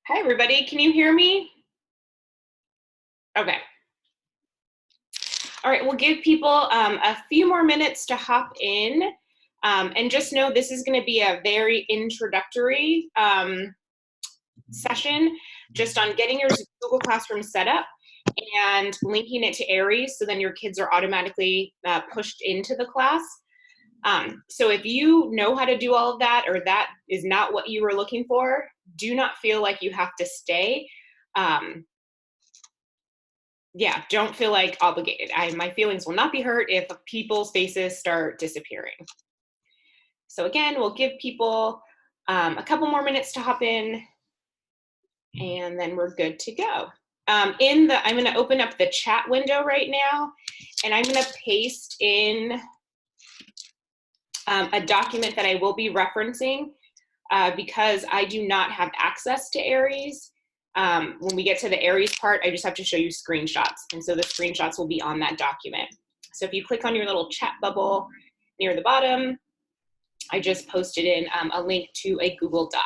Hi, everybody. Can you hear me? Okay. All right, we'll give people a few more minutes to hop in. And just know this is going to be a very introductory session just on getting your Google Classroom set up and linking it to Aries so then your kids are automatically pushed into the class. So if you know how to do all of that or that is not what you were looking for, do not feel like you have to stay. Yeah, don't feel like obligated. My feelings will not be hurt if people's faces start disappearing. So again, we'll give people a couple more minutes to hop in, and then we're good to go. I'm going to open up the chat window right now, and I'm going to paste in a document that I will be referencing because I do not have access to Aries. When we get to the Aries part, I just have to show you screenshots. And so the screenshots will be on that document. So if you click on your little chat bubble near the bottom, I just posted in a link to a Google Doc.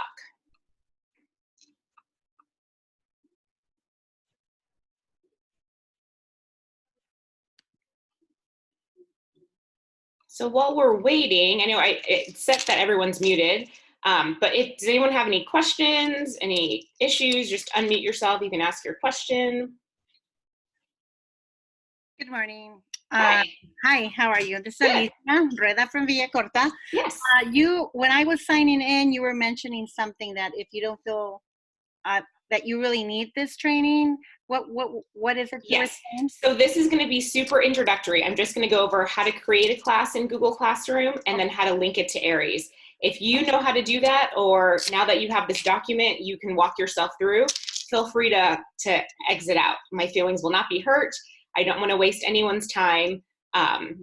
So while we're waiting, I know it's set that everyone's muted, but does anyone have any questions, any issues, just unmute yourself. You can ask your question. Good morning. Hi. Hi, how are you? This is Alicia Reda from Villa Corta. Yes. When I was signing in, you were mentioning something that if you don't feel that you really need this training, what is it? Yes. So this is going to be super introductory. I'm just going to go over how to create a class in Google Classroom and then how to link it to Aries. If you know how to do that, or now that you have this document, you can walk yourself through, feel free to exit out. My feelings will not be hurt. I don't want to waste anyone's time.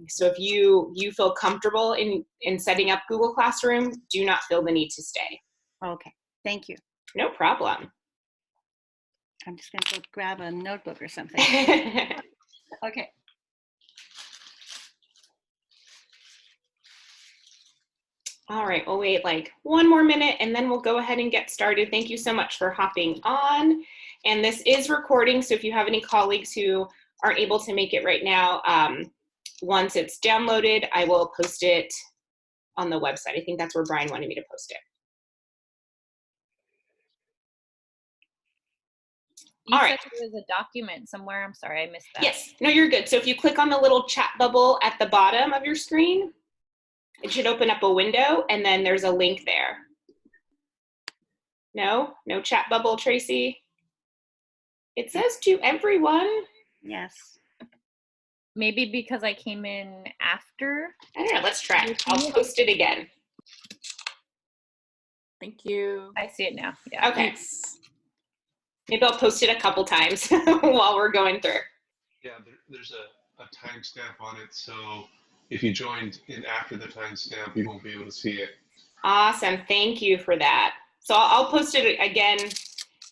So if you feel comfortable in setting up Google Classroom, do not feel the need to stay. Okay, thank you. No problem. I'm just going to go grab a notebook or something. Okay. All right, we'll wait like one more minute and then we'll go ahead and get started. Thank you so much for hopping on. And this is recording, so if you have any colleagues who aren't able to make it right now, once it's downloaded, I will post it on the website. I think that's where Brian wanted me to post it. You said there was a document somewhere. I'm sorry, I missed that. Yes, no, you're good. So if you click on the little chat bubble at the bottom of your screen, it should open up a window and then there's a link there. No chat bubble, Tracy? It says to everyone. Yes. Maybe because I came in after. I don't know, let's try. I'll post it again. Thank you. I see it now. Yeah. Okay. Maybe I'll post it a couple times while we're going through. Yeah, there's a timestamp on it, so if you joined in after the timestamp, you won't be able to see it. Awesome, thank you for that. So I'll post it again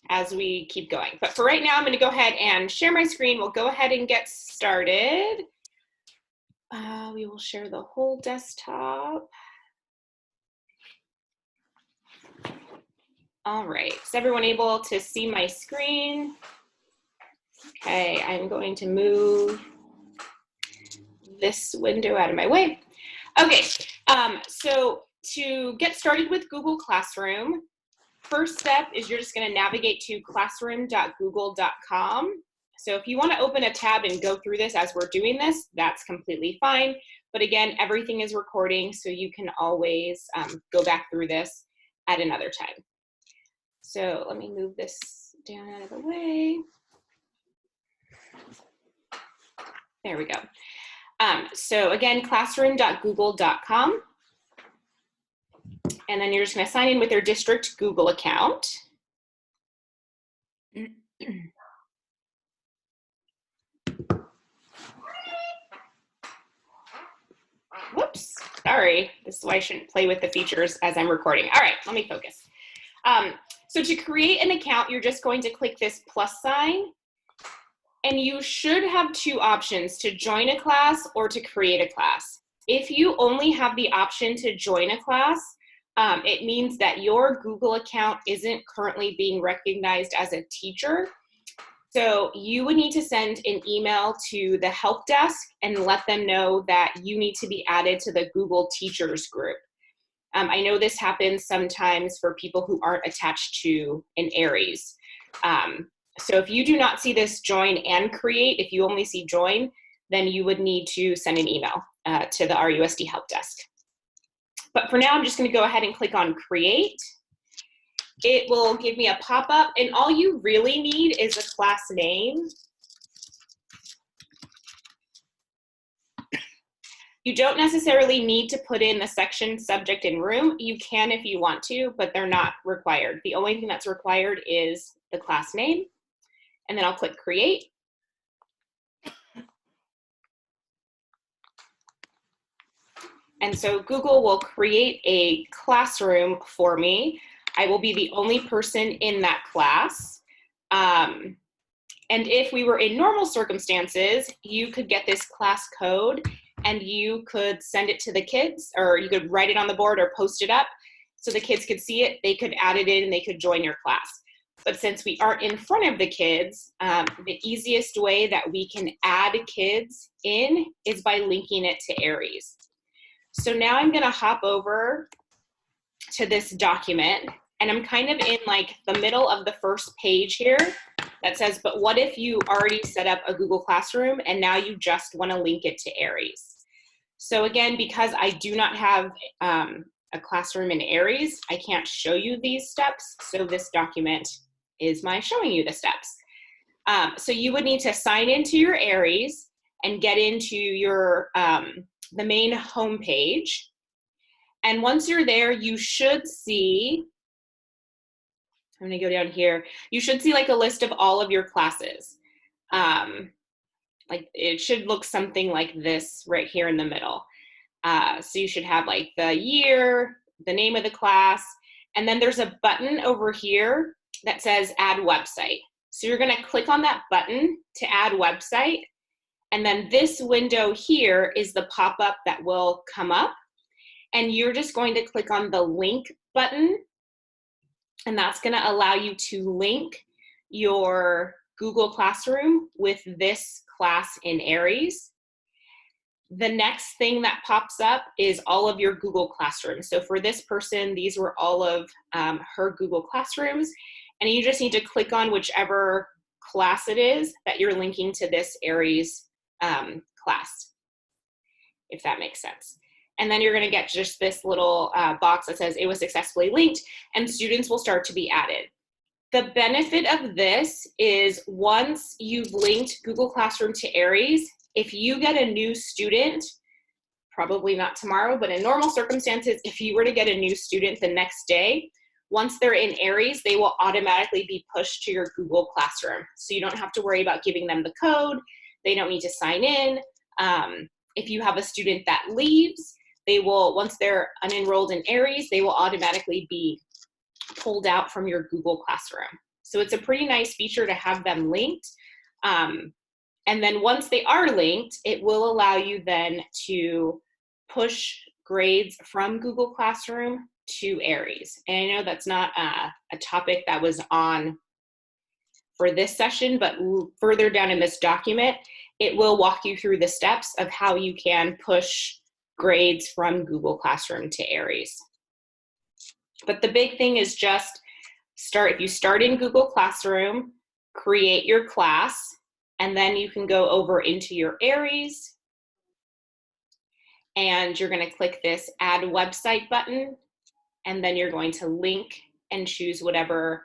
as we keep going. But for right now, I'm gonna go ahead and share my screen. We'll go ahead and get started. We will share the whole desktop. All right, is everyone able to see my screen? Okay, I'm going to move this window out of my way. Okay, so to get started with Google Classroom, first step is you're just gonna navigate to classroom.google.com. So if you wanna open a tab and go through this as we're doing this, that's completely fine. But again, everything is recording, so you can always go back through this at another time. So let me move this down out of the way. There we go. So again, classroom.google.com. And then you're just gonna sign in with your district Google account. Whoops, sorry. This is why I shouldn't play with the features as I'm recording. All right, let me focus. So to create an account, you're just going to click this plus sign, and you should have two options: to join a class or to create a class. If you only have the option to join a class, it means that your Google account isn't currently being recognized as a teacher. So you would need to send an email to the help desk and let them know that you need to be added to the Google Teachers group. I know this happens sometimes for people who aren't attached to an Aries. So if you do not see this join and create, if you only see join, then you would need to send an email to the RUSD help desk. But for now, I'm just going to go ahead and click on create. It will give me a pop-up, and all you really need is a class name. You don't necessarily need to put in the section, subject, and room. You can if you want to, but they're not required. The only thing that's required is the class name, and then I'll click create. And so Google will create a classroom for me. I will be the only person in that class. And if we were in normal circumstances, you could get this class code and you could send it to the kids, or you could write it on the board or post it up so the kids could see it, they could add it in, and they could join your class. But since we aren't in front of the kids, the easiest way that we can add kids in is by linking it to Aries. So now I'm gonna hop over to this document, and I'm kind of in like the middle of the first page here that says, but what if you already set up a Google Classroom and now you just wanna link it to Aries? So again, because I do not have a classroom in Aries, I can't show you these steps. So this document is my showing you the steps. So you would need to sign into your Aries and get into your, the main home page. And once you're there, you should see, I'm gonna go down here, you should see like a list of all of your classes. Like it should look something like this right here in the middle. So you should have like the year, the name of the class, and then there's a button over here that says add website. So you're gonna click on that button to add website. And then this window here is the pop-up that will come up. And you're just going to click on the link button. And that's gonna allow you to link your Google Classroom with this class in Aries. The next thing that pops up is all of your Google Classrooms. So for this person, these were all of her Google Classrooms. And you just need to click on whichever class it is that you're linking to this Aries class, if that makes sense. And then you're gonna get just this little box that says it was successfully linked, and students will start to be added. The benefit of this is once you've linked Google Classroom to Aries, if you get a new student, probably not tomorrow, but in normal circumstances, if you were to get a new student the next day, once they're in Aries, they will automatically be pushed to your Google Classroom. So you don't have to worry about giving them the code. They don't need to sign in. If you have a student that leaves, they will, once they're unenrolled in Aries, they will automatically be pulled out from your Google Classroom. So it's a pretty nice feature to have them linked. And then once they are linked, it will allow you then to push grades from Google Classroom to Aries. And I know that's not a topic that was on for this session, but further down in this document, it will walk you through the steps of how you can push grades from Google Classroom to Aries. But the big thing is just if you start in Google Classroom, create your class, and then you can go over into your Aries, and you're gonna click this add website button, and then you're going to link and choose whatever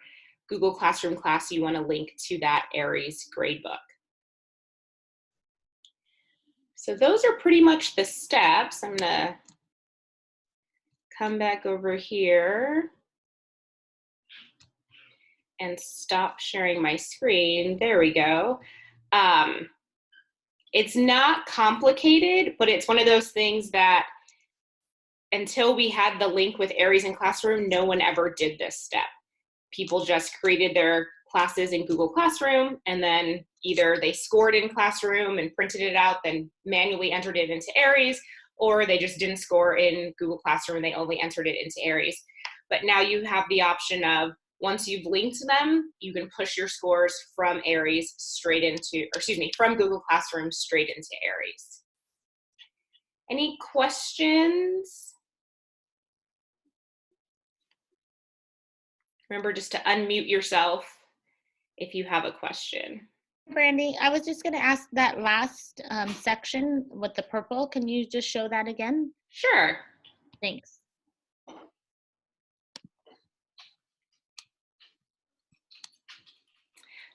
Google Classroom class you wanna link to that Aries gradebook. So those are pretty much the steps. I'm gonna come back over here and stop sharing my screen. There we go. It's not complicated, but it's one of those things that until we had the link with Aries and Classroom, no one ever did this step. People just created their classes in Google Classroom, and then either they scored in Classroom and printed it out, then manually entered it into Aries, or they just didn't score in Google Classroom and they only entered it into Aries. But now you have the option of, once you've linked them, you can push your scores from Aries straight into, or excuse me, from Google Classroom straight into Aries. Any questions? Remember just to unmute yourself if you have a question. Brandy, I was just going to ask that last section with the purple. Can you just show that again? Sure. Thanks.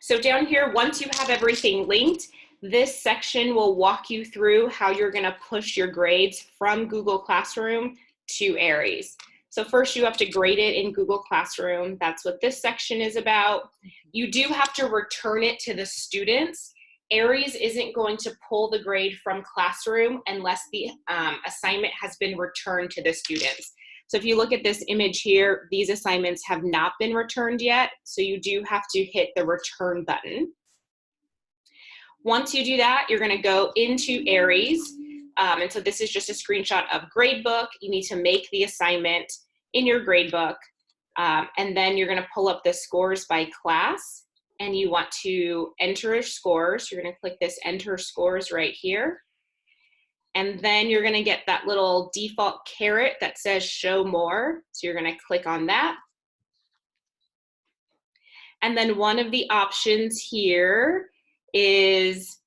So down here, once you have everything linked, this section will walk you through how you're going to push your grades from Google Classroom to Aries. So first you have to grade it in Google Classroom. That's what this section is about. You do have to return it to the students. Aries isn't going to pull the grade from Classroom unless the assignment has been returned to the students. So if you look at this image here, these assignments have not been returned yet, so you do have to hit the return button. Once you do that, you're gonna go into Aries, and so this is just a screenshot of Gradebook. You need to make the assignment in your Gradebook, and then you're gonna pull up the scores by class, and you want to enter your scores. You're gonna click this Enter Scores right here. And then you're gonna get that little default caret that says Show More. So you're gonna click on that. And then one of the options here is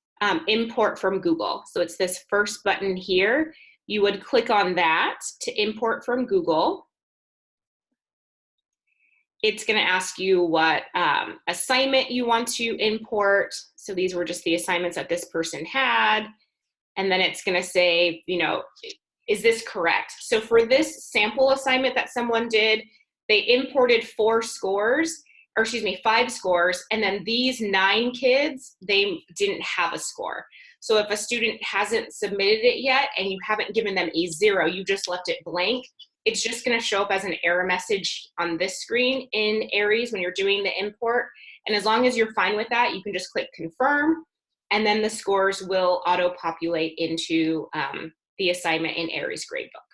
Import from Google. So it's this first button here. You would click on that to import from Google. It's gonna ask you what assignment you want to import. So these were just the assignments that this person had. And then it's gonna say, you know, is this correct? So for this sample assignment that someone did, they imported 5 scores, and then these 9 kids, they didn't have a score. So if a student hasn't submitted it yet and you haven't given them a 0, you just left it blank, it's just gonna show up as an error message on this screen in Aries when you're doing the import. And as long as you're fine with that, you can just click confirm, and then the scores will auto-populate into the assignment in Aries Gradebook.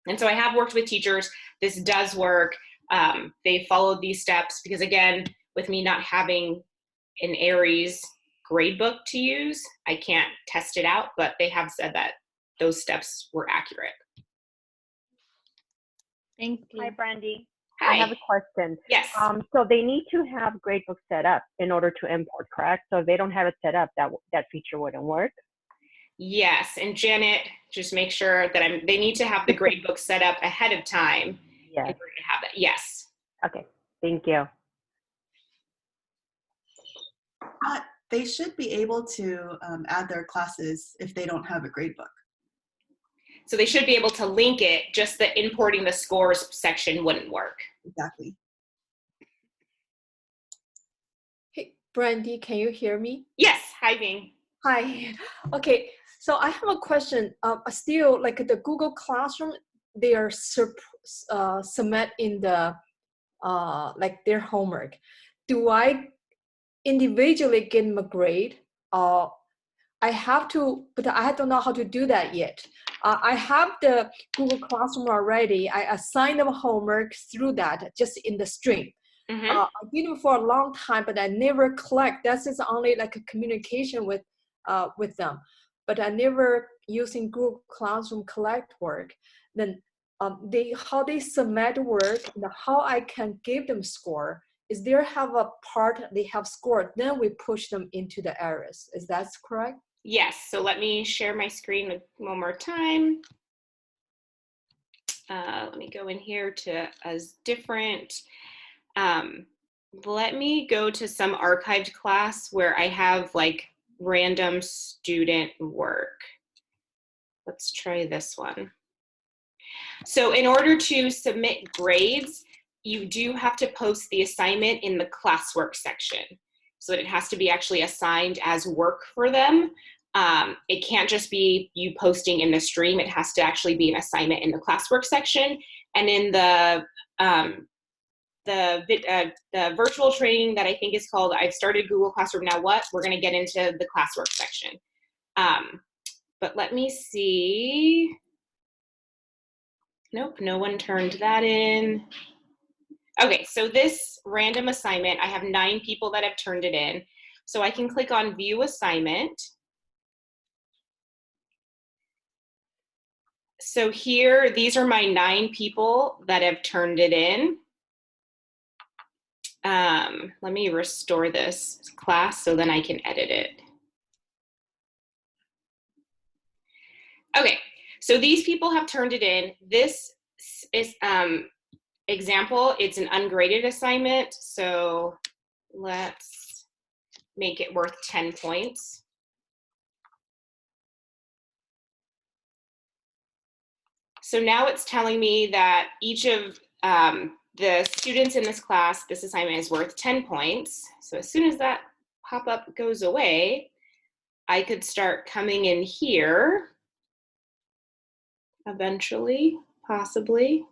And so I have worked with teachers. This does work. They followed these steps because, again, with me not having an Aries Gradebook to use, I can't test it out, but they have said that those steps were accurate. Thank you. Hi, Brandy. Hi. I have a question. Yes. So they need to have Gradebook set up in order to import, correct? So if they don't have it set up, that feature wouldn't work. Yes, and Janet, just make sure that they need to have the Gradebook set up ahead of time in Yes. order to have that. Yes. Okay. Thank you. They should be able to add their classes if they don't have a gradebook. So they should be able to link it, just the importing the scores section wouldn't work. Exactly. Hey, Brandy, can you hear me? Yes, hi Bing. Hi. Okay, so I have a question. Still, like the Google Classroom, they are submit in the like their homework. Do I individually get my grade? I have to, but I don't know how to do that yet. I have the Google Classroom already. I assign them homework through that, just in the stream. Mm-hmm. I did it for a long time, but I never collect. That's just only like a communication with them. But I never using Google Classroom collect work. Then how they submit work and how I can give them score is there have a part they have scored, then we push them into the areas. Is that correct? Yes, so let me share my screen one more time. Let me go in here to as different. Let me go to some archived class where I have like random student work. Let's try this one. So in order to submit grades, you do have to post the assignment in the classwork section. So that it has to be actually assigned as work for them. It can't just be you posting in the stream. It has to actually be an assignment in the classwork section. And in the virtual training that I think is called I've Started Google Classroom Now What, we're going to get into the classwork section. but let me see. Nope, no one turned that in. Okay, so this random assignment, I have 9 people that have turned it in. So I can click on view assignment. So here, these are my 9 people that have turned it in. Let me restore this class so then I can edit it. Okay, so these people have turned it in. This is example, it's an ungraded assignment, so let's make it worth 10 points. So now it's telling me that each of the students in this class, this assignment is worth 10 points. So as soon as that pop-up goes away, I could start coming in here eventually, possibly.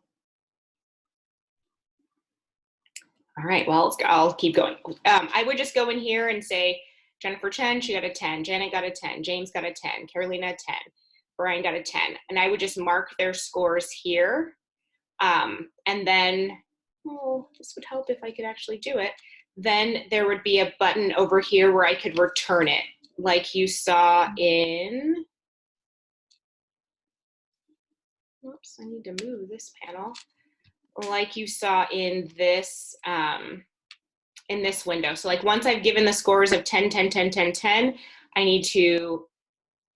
All right, well, I'll keep going. I would just go in here and say, Jennifer Chen, she got a 10, Janet got a 10, James got a 10, Carolina a 10, Brian got a 10. And I would just mark their scores here. And then, oh, this would help if I could actually do it. Then there would be a button over here where I could return it, like you saw in, oops, I need to move this panel. Like you saw in this window. So like once I've given the scores of 10, 10, 10, 10, 10, I need to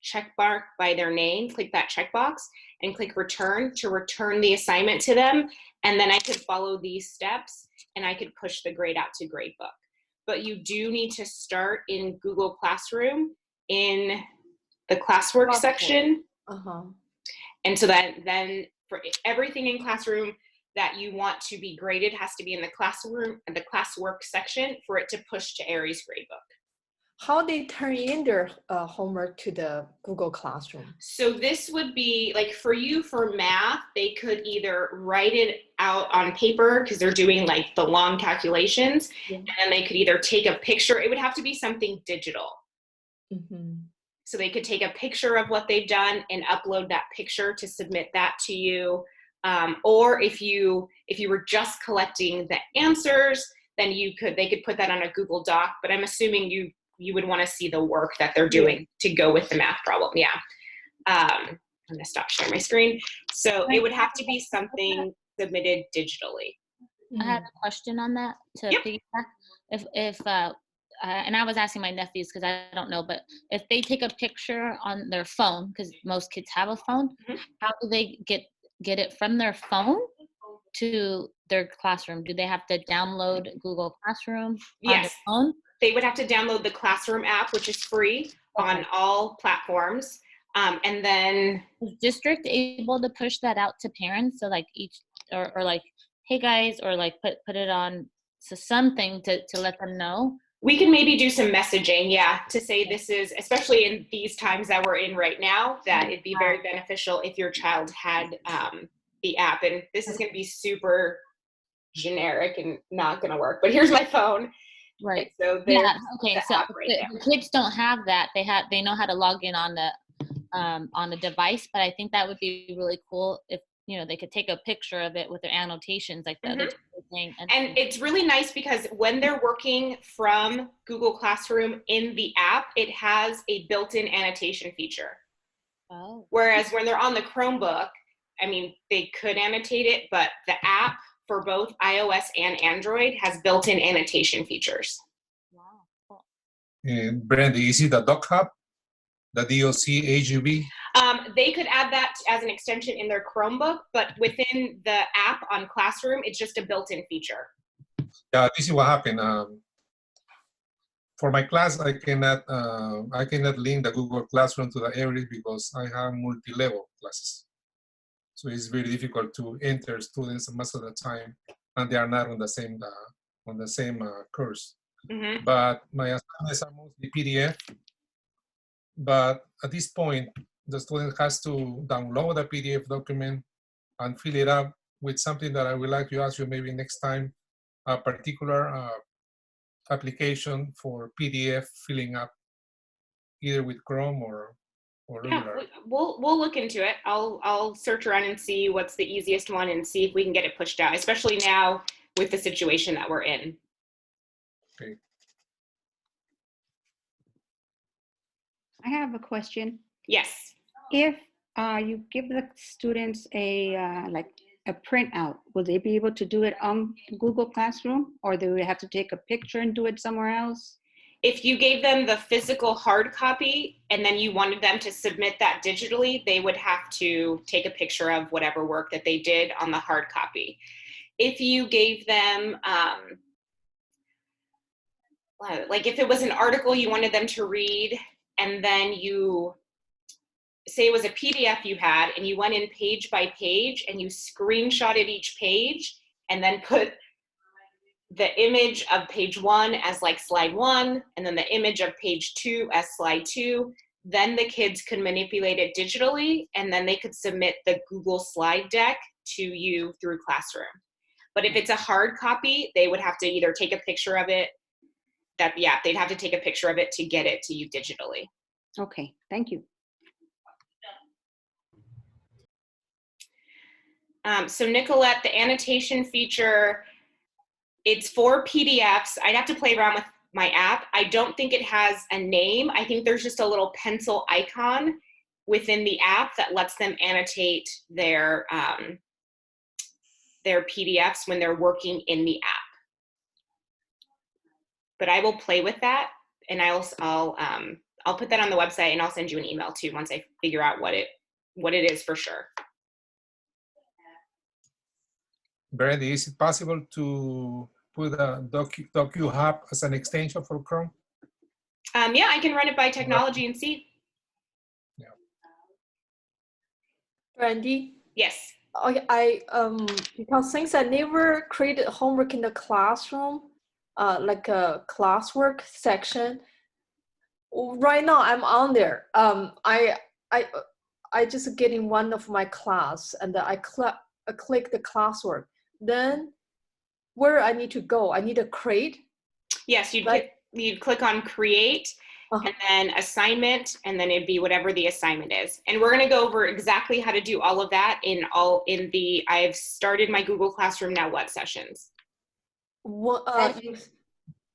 check mark by their name, click that checkbox and click return to return the assignment to them. And then I could follow these steps and I could push the grade out to Gradebook. But you do need to start in Google Classroom in the classwork section. And so that then for everything in Classroom that you want to be graded has to be in the classroom and the classwork section for it to push to Aries Gradebook. How they turn in their homework to the Google Classroom? So this would be like for you for math, they could either write it out on paper because they're doing like the long calculations, and then they could either take a picture. It would have to be something digital. So they could take a picture of what they've done and upload that picture to submit that to you. Or if you were just collecting the answers, then they could put that on a Google Doc, but I'm assuming you would want to see the work that they're doing to go with the math problem. Yeah. I'm going to stop sharing my screen. So it would have to be something submitted digitally. I have a question on that to piggyback. If and I was asking my nephews because I don't know, but if they take a picture on their phone, because most kids have a phone, how do they get it from their phone to their classroom? Do they have to download Google Classroom on their phone? They would have to download the Classroom app, which is free on all platforms. And then is district able to push that out to parents? So like or like, hey guys, or like put it on to something to let them know? We can maybe do some messaging, to say this is, especially in these times that we're in right now, that it'd be very beneficial if your child had the app. And this is going to be super generic and not going to work, but here's my phone. Right. And so okay. So the kids don't have that. They know how to log in on the device, but I think that would be really cool if they could take a picture of it with their annotations like the other thing. And it's really nice because when they're working from Google Classroom in the app, it has a built-in annotation feature. Oh. Whereas when they're on the Chromebook, I mean, they could annotate it, but the app for both iOS and Android has built-in annotation features. Wow. Cool. And Brandy, is it the Doc Hub? The DOC-AGB? They could add that as an extension in their Chromebook, but within the app on Classroom, it's just a built-in feature. Yeah, this is what happened. For my class, I cannot link the Google Classroom to the Aries because I have multi-level classes. So it's very difficult to enter students most of the time, and they are not on the same course. But my assignments are mostly PDF. But at this point, the student has to download a PDF document and fill it up with something that I would like to ask you maybe next time, a particular application for PDF filling up, either with Chrome or or Yeah, regular? we'll look into it. I'll search around and see what's the easiest one and see if we can get it pushed out, especially now with the situation that we're in. Okay. I have a question. Yes. If you give the students a like a printout, will they be able to do it on Google Classroom, or do they have to take a picture and do it somewhere else? If you gave them the physical hard copy and then you wanted them to submit that digitally, they would have to take a picture of whatever work that they did on the hard copy. If you gave them, like if it was an article you wanted them to read, and then you say it was a PDF you had, and you went in page by page and you screenshotted each page and then put the image of page 1 as like slide 1, and then the image of page 2 as slide 2, then the kids could manipulate it digitally, and then they could submit the Google slide deck to you through Classroom. But if it's a hard copy, they would have to either take a picture of it, they'd have to take a picture of it to get it to you digitally. Okay, thank you. So Nicolette, the annotation feature, it's for PDFs. I'd have to play around with my app. I don't think it has a name. I think there's just a little pencil icon within the app that lets them annotate their PDFs when they're working in the app. But I will play with that, and I'll put that on the website, and I'll send you an email too once I figure out what it is for sure. Brandy, is it possible to put a DocuHub as an extension for Chrome? Yeah, I can run it by technology and see. Yeah. Brandy, Yes. I because since I never created homework in the classroom, like a classwork section, right now I'm on there. I just get in one of my class, and I click the classwork. Then where I need to go, I need to create. Yes, you'd click on create, and then assignment, and then it'd be whatever the assignment is. And we're gonna go over exactly how to do all of that I've started my Google Classroom Now What sessions.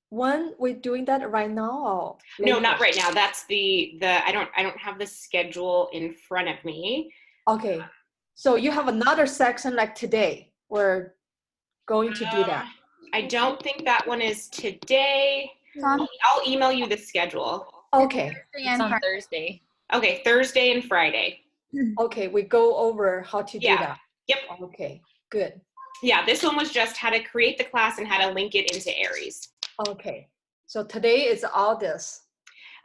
When we're doing that right now? Or no, not right now. That's I don't have the schedule in front of me. Okay, so you have another section like today. We're going to do that. I don't think that one is today. I'll email you the schedule. Okay. It's on Thursday. Okay, Thursday and Friday. Okay, we go over how to do that. Yep. Okay, good. Yeah, this one was just how to create the class and how to link it into Aries. Okay, so today is all this.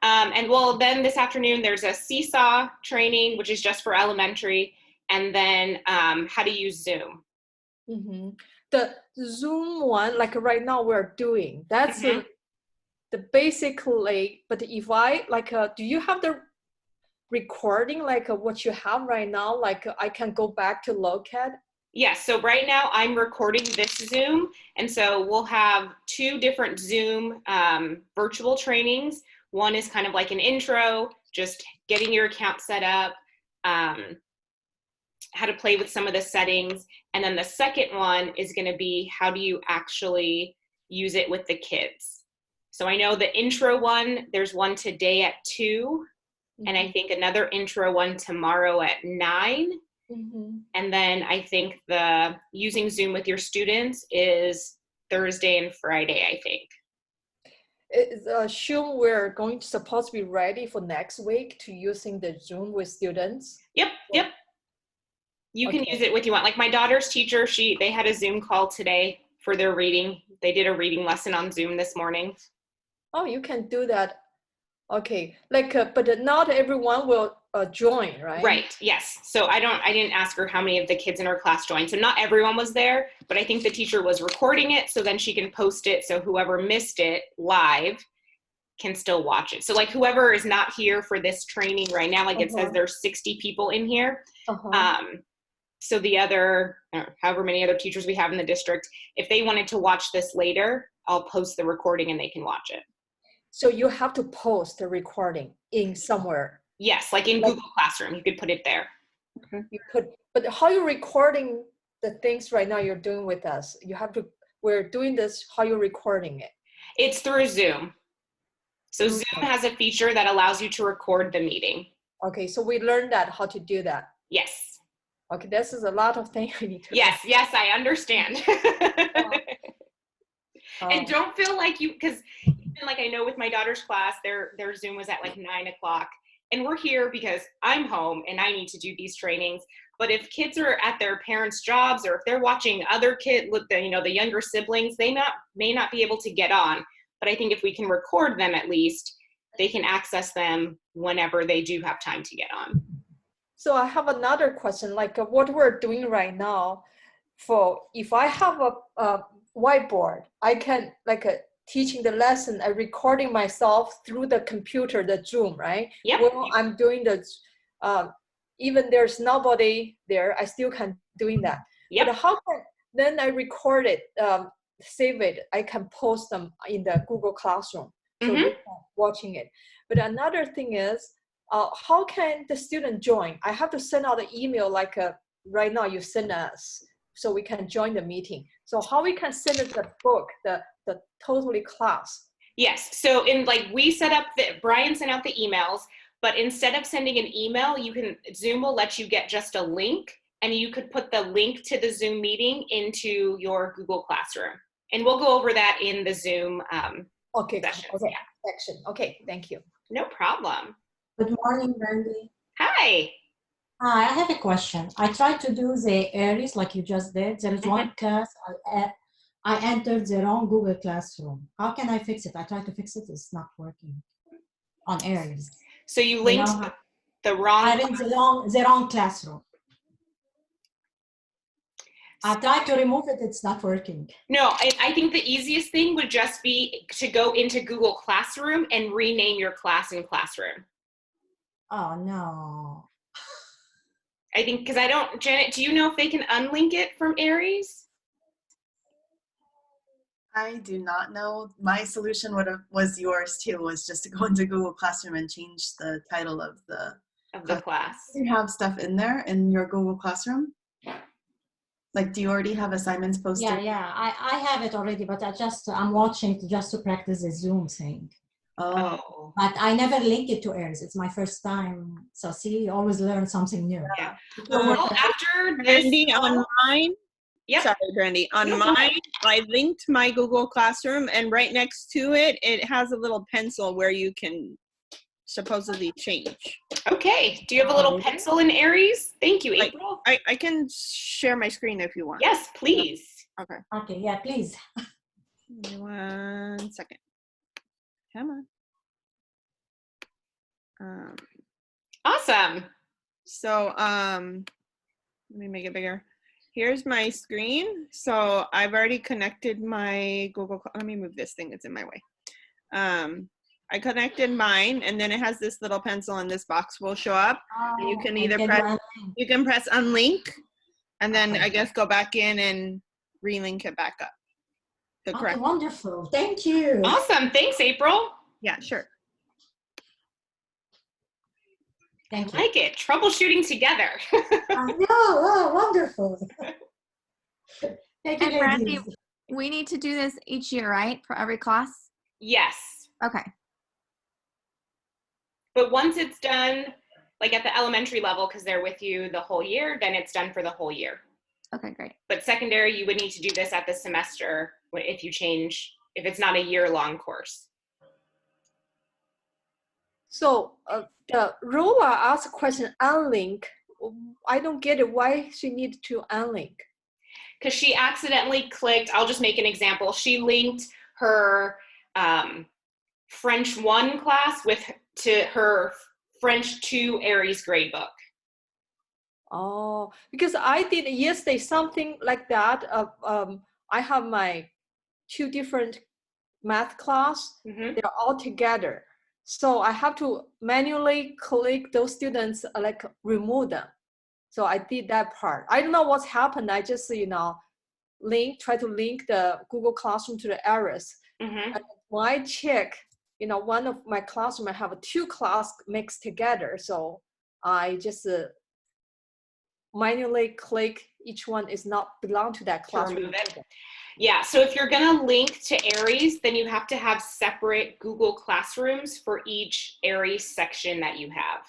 And well, then this afternoon there's a Seesaw training, which is just for elementary, and then how to use Zoom. Mm-hmm. The Zoom one, like right now we're doing, that's the basically, but if I, like, do you have the recording, like what you have right now? Like I can go back to Locad? Yes, so right now I'm recording this Zoom, and so we'll have 2 different Zoom virtual trainings. One is kind of like an intro, just getting your account set up, how to play with some of the settings, and then the second one is going to be how do you actually use it with the kids. So I know the intro one, there's one today at 2, and I think another intro one tomorrow at 9. And then I think the using Zoom with your students is Thursday and Friday, I think. Assume we're going to supposed to be ready for next week to using the Zoom with students? Yep. You can use it with you want. Like my daughter's teacher, they had a Zoom call today for their reading. They did a reading lesson on Zoom this morning. Oh, you can do that. Okay, like, but not everyone will join, right? Right, yes. So I didn't ask her how many of the kids in her class joined. So not everyone was there, but I think the teacher was recording it so then she can post it so whoever missed it live can still watch it. So like whoever is not here for this training right now, like it says there's 60 people in here. So the other, however many other teachers we have in the district, if they wanted to watch this later, I'll post the recording and they can watch it. So you have to post the recording in somewhere. Yes, like in Google Classroom, you could put it there. You put, but how you recording the things right now you're doing with us? You have to, we're doing this, how you recording it? It's through Zoom. So Okay. Zoom has a feature that allows you to record the meeting. Okay, so we learned that, how to do that. Yes. Okay, this is a lot of things we need to Yes, yes, I understand. And learn. don't feel like you, because even like I know with my daughter's class, their Zoom was at like 9 o'clock. And we're here because I'm home and I need to do these trainings. But if kids are at their parents' jobs, or if they're watching other kids, the younger siblings, they may not be able to get on. But I think if we can record them at least, they can access them whenever they do have time to get on. So I have another question, like what we're doing right now, for if I have a whiteboard, I can teaching the lesson, I recording myself through the computer, the Zoom, right? Yep. Well, I'm doing the, even there's nobody there, I still can doing that. Yep. But how can, then I record it, save it, I can post them in the Google Classroom, so you can watching it. But another thing is, how can the student join? I have to send out an email like right now you send us, so we can join the meeting. So how we can send us the book, the totally class? Yes, so we set up, Brian sent out the emails, but instead of sending an email, Zoom will let you get just a link, and you could put the link to the Zoom meeting into your Google Classroom. And we'll go over that in the Zoom sessions. Okay, Yeah. section. Okay, thank you. No problem. Good morning, Randy. Hi. Hi, I have a question. I tried to do the Aries like you just did. There is one class I entered the wrong Google Classroom. How can I fix it? I tried to fix it. It's not working on Aries. So you linked the wrong. I linked the wrong classroom. I tried to remove it. It's not working. No, I think the easiest thing would just be to go into Google Classroom and rename your class in Classroom. Oh, no. I think, because Janet, do you know if they can unlink it from Aries? I do not know. My solution was yours too, was just to go into Google Classroom and change the title of the class. Do you have stuff in there in your Google Classroom? Like, do you already have assignments posted? Yeah, I have it already, but I'm watching it just to practice the Zoom thing. Oh. But I never link it to Aries. It's my first time. So see, you always learn something new. Yeah. Well, after this, Brandy, on mine, yep. Sorry, Brandy, on mine, I linked my Google Classroom, and right next to it, it has a little pencil where you can supposedly change. Okay. Do you have a little pencil in Aries? Thank you, April. I can share my screen if you want. Yes, please. Okay. Okay, yeah, please. Give me 1 second. Come on. Awesome. So let me make it bigger. Here's my screen. So I've already connected my Google. Let me move this thing that's in my way. I connected mine, and then it has this little pencil, and this box will show up. And you can either press unlink, and then I guess go back in and relink it back up. Okay, wonderful. Thank you. Awesome. Thanks, April. Yeah, sure. Thank you. I like it. Troubleshooting together. I know. Oh, wonderful. Thank you, and Brandy, ladies. we need to do this each year, right? For every class? Yes. Okay. But once it's done, like at the elementary level, because they're with you the whole year, then it's done for the whole year. Okay, great. But secondary, you would need to do this at the semester if it's not a year-long course. So the Rola asked a question, unlink. I don't get it. Why she need to unlink? Because she accidentally clicked, I'll just make an example. She linked her French 1 class to her French 2 Aries gradebook. Oh, because I did yesterday something like that. I have my 2 different math class. They're all together. So I have to manually click those students, remove them. So I did that part. I don't know what's happened. I just, try to link the Google Classroom to the Aries. And when I check one of my classroom, I have two class mixed together. So I just manually click each one is not belong to that To classroom. remove it. Yeah, so if you're gonna link to Aries, then you have to have separate Google Classrooms for each Aries section that you have.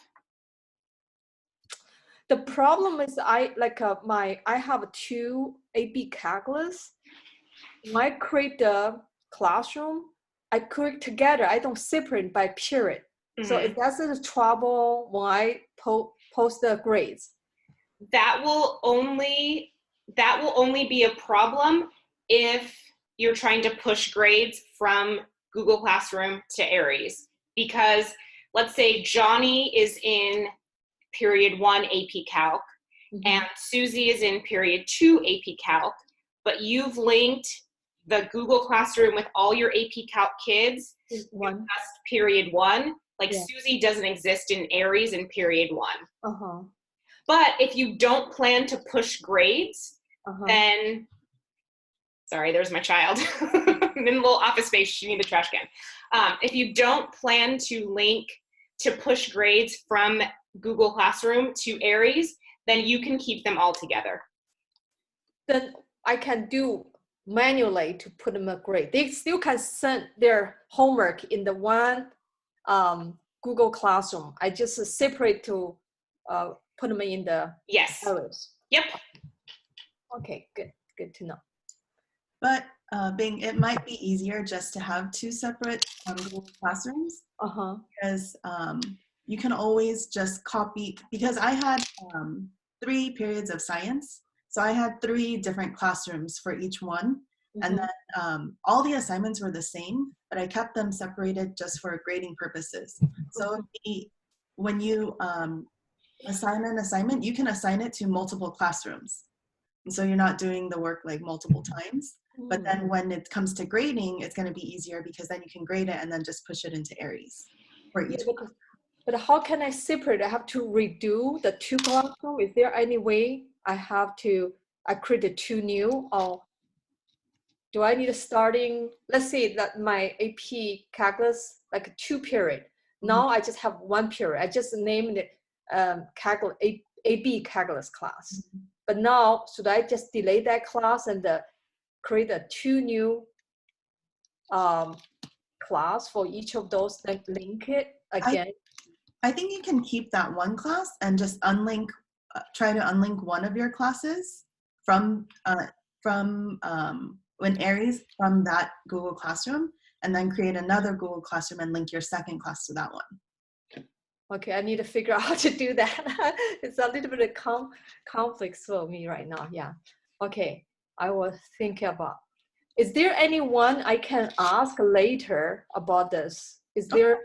The problem is I have two AP calculus. When I create the classroom, I create together. I don't separate by period. So if that's a trouble when I post the grades. That will only be a problem if you're trying to push grades from Google Classroom to Aries. Because let's say Johnny is in period 1 AP Calc and Susie is in period 2 AP Calc, but you've linked the Google Classroom with all your AP Calc kids just period 1. Like Susie doesn't exist in Aries in period 1. But if you don't plan to push grades, then, sorry, there's my child. I'm in a little office space, she needs the trash can. If you don't plan to link to push grades from Google Classroom to Aries, then you can keep them all together. Then I can do manually to put them a grade. They still can send their homework in the one Google Classroom. I just separate to put them in the Aries. Yep. Okay, good to know. But Bing, it might be easier just to have two separate Google Classrooms. Because you can always just copy, because I had 3 periods of science. So I had 3 different classrooms for each one. And then all the assignments were the same, but I kept them separated just for grading purposes. So when you assign an assignment, you can assign it to multiple classrooms. And so you're not doing the work like multiple times. But then when it comes to grading, it's going to be easier because then you can grade it and then just push it into Aries for each one. But how can I separate? I have to redo the 2 classroom. Is there any way I create the 2 new, or do I need starting, let's say that my AP calculus, like a 2 period. Now I just have 1 period. I just named it AB calculus class. But now, should I just delete that class and create a 2 new class for each of those, like link it again? I think you can keep that one class and just unlink, try to unlink one of your classes from Aries from that Google Classroom, and then create another Google Classroom and link your second class to that one. Okay, I need to figure out how to do that. It's a little bit of conflicts for me right now. Yeah. Okay, I will think about. Is there anyone I can ask later about this? Is there?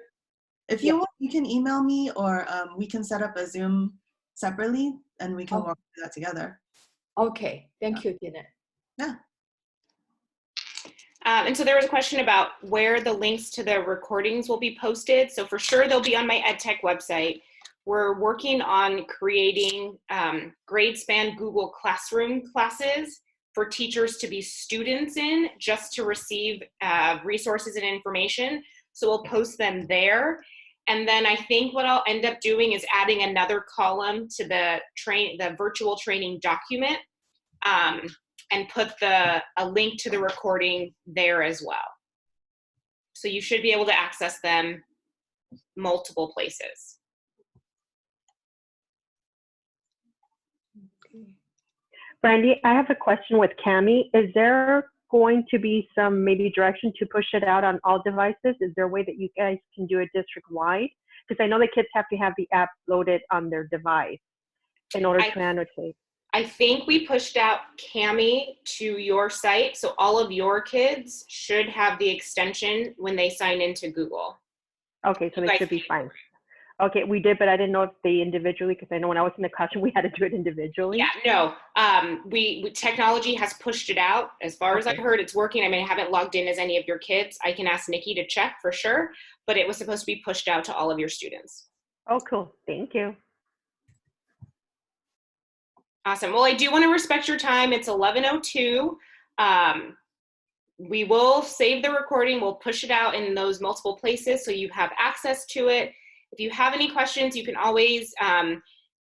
If you want, you can email me, or we can set up a Zoom separately, and we can walk through that together. Okay, thank you, Janet. Yeah. And so there was a question about where the links to the recordings will be posted. So for sure, they'll be on my EdTech website. We're working on creating GradeSpan Google Classroom classes for teachers to be students in, just to receive resources and information. So we'll post them there. And then I think what I'll end up doing is adding another column to the virtual training document, and put a link to the recording there as well. So you should be able to access them multiple places. Brandy, I have a question with Cami. Is there going to be some maybe direction to push it out on all devices? Is there a way that you guys can do it district-wide? Because I know the kids have to have the app loaded on their device in order to annotate. I think we pushed out Cami to your site, so all of your kids should have the extension when they sign into Google. Okay, so they should be fine. Okay, we did, but I didn't know if they individually, because I know when I was in the classroom, we had to do it individually. Yeah, no, technology has pushed it out. As far as I've heard, it's working. I mean, I haven't logged in as any of your kids. I can ask Nikki to check for sure, but it was supposed to be pushed out to all of your students. Oh, cool. Thank you. Awesome. Well, I do want to respect your time. It's 11:02. we will save the recording. We'll push it out in those multiple places so you have access to it. If you have any questions, you can always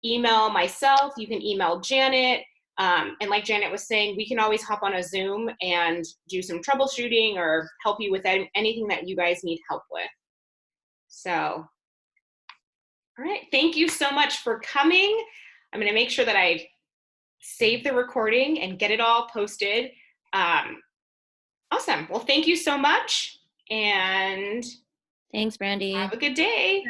email myself. You can email Janet. And like Janet was saying, we can always hop on a Zoom and do some troubleshooting or help you with anything that you guys need help with. So, all right. Thank you so much for coming. I'm going to make sure that I save the recording and get it all posted. Awesome. Well, thank you so much. And thanks, Brandy. Have a good day.